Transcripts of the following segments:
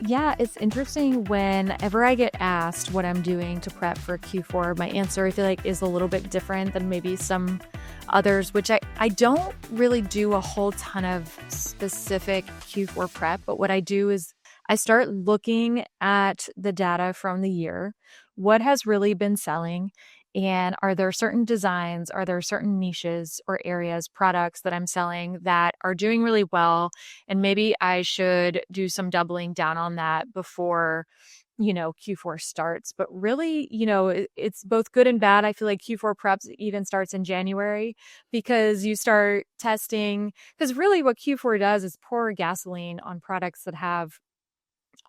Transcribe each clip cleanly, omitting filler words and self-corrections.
Yeah, it's interesting whenever I get asked what I'm doing to prep for Q4, my answer I feel like is a little bit different than maybe some others, which I don't really do a whole ton of specific Q4 prep, but what I do is I start looking at the data from the year, what has really been selling, and are there certain designs, are there certain niches or areas, products that I'm selling that are doing really well, and maybe I should do some doubling down on that before, Q4 starts. But really, it's both good and bad. I feel like Q4 preps even starts in January because you start testing. Because really, what Q4 does is pour gasoline on products that have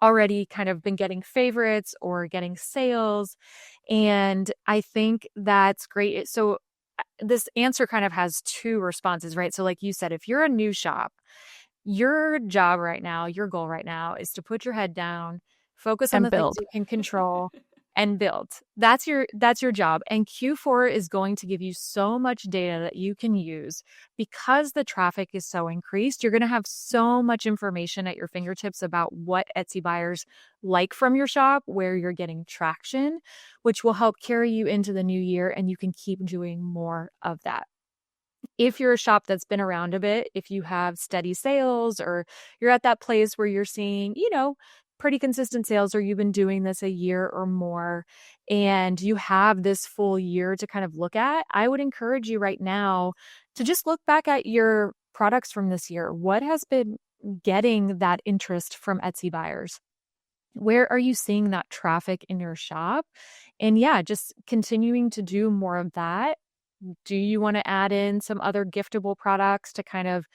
already kind of been getting favorites or getting sales. And I think that's great. So, this answer kind of has two responses, right? So, like you said, if you're a new shop, your job right now, your goal right now is to put your head down, focus on And the things build. you can control and build. That's your job. And Q4 is going to give you so much data that you can use because the traffic is so increased. You're going to have so much information at your fingertips about what Etsy buyers like from your shop, where you're getting traction, which will help carry you into the new year, and you can keep doing more of that. If you're a shop that's been around a bit, if you have steady sales or you're at that place where you're seeing, pretty consistent sales, or you've been doing this a year or more and you have this full year to kind of look at, I would encourage you right now to just look back at your products from this year. What has been getting that interest from Etsy buyers? Where are you seeing that traffic in your shop? And yeah, just continuing to do more of that. Do you want to add in some other giftable products to kind of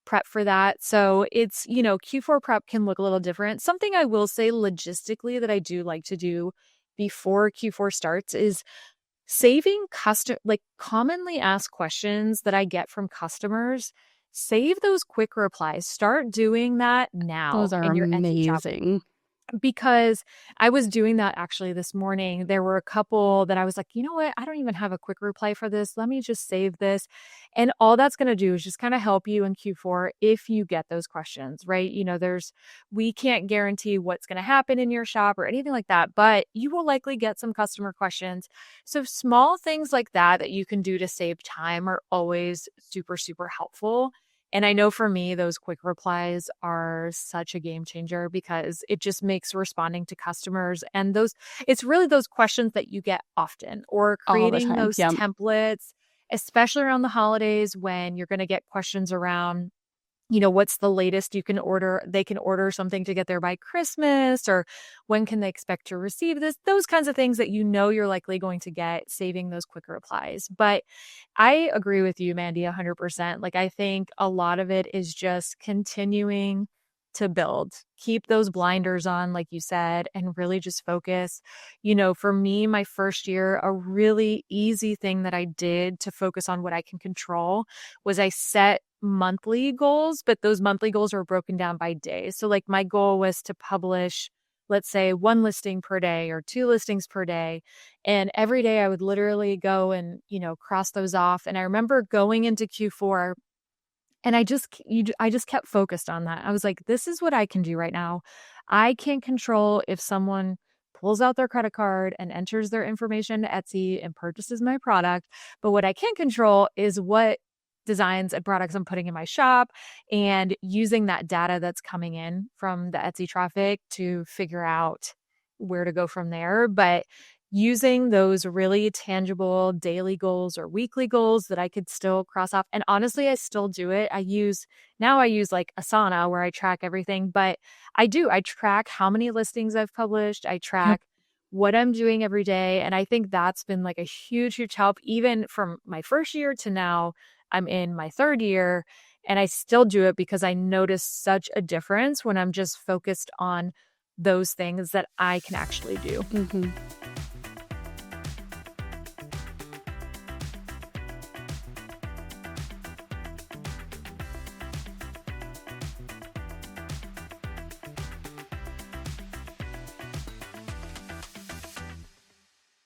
prep for that? So it's, Q4 prep can look a little different. Something I will say logistically that I do like to do before Q4 starts is saving commonly asked questions that I get from customers. Save those quick replies. Start doing that now Those are in your Etsy shop. amazing. Because I was doing that actually this morning. There were a couple that I was like, you know what? I don't even have a quick reply for this. Let me just save this. And all that's going to do is just kind of help you in Q4 if you get those questions, right? We can't guarantee what's going to happen in your shop or anything like that, but you will likely get some customer questions. So small things like that you can do to save time are always super, super helpful. And I know for me, those quick replies are such a game changer because it just makes responding to customers and it's really those questions that you get often, or All the creating time. those Yep. templates, especially around the holidays when you're going to get questions around, what's the latest you can order? They can order something to get there by Christmas, or when can they expect to receive this? Those kinds of things that you're likely going to get, saving those quick replies. But I agree with you, Mandy, 100%. Like, I think a lot of it is just continuing to build, keep those blinders on, like you said, and really just focus. For me, my first year, a really easy thing that I did to focus on what I can control was I set monthly goals, but those monthly goals are broken down by day. So like my goal was to publish, let's say, 1 listing per day or 2 listings per day. And every day I would literally go and, cross those off. And I remember going into Q4 and I just kept focused on that. I was like, this is what I can do right now. I can't control if someone pulls out their credit card and enters their information to Etsy and purchases my product. But what I can control is what designs and products I'm putting in my shop, and using that data that's coming in from the Etsy traffic to figure out where to go from there. But using those really tangible daily goals or weekly goals that I could still cross off. And honestly, I still do it. I use like Asana where I track everything, but I track how many listings I've published. I Yep. track what I'm doing every day. And I think that's been like a huge, huge help, even from my first year to now. I'm in my 3rd year and I still do it because I notice such a difference when I'm just focused on those things that I can actually do. Mm-hmm.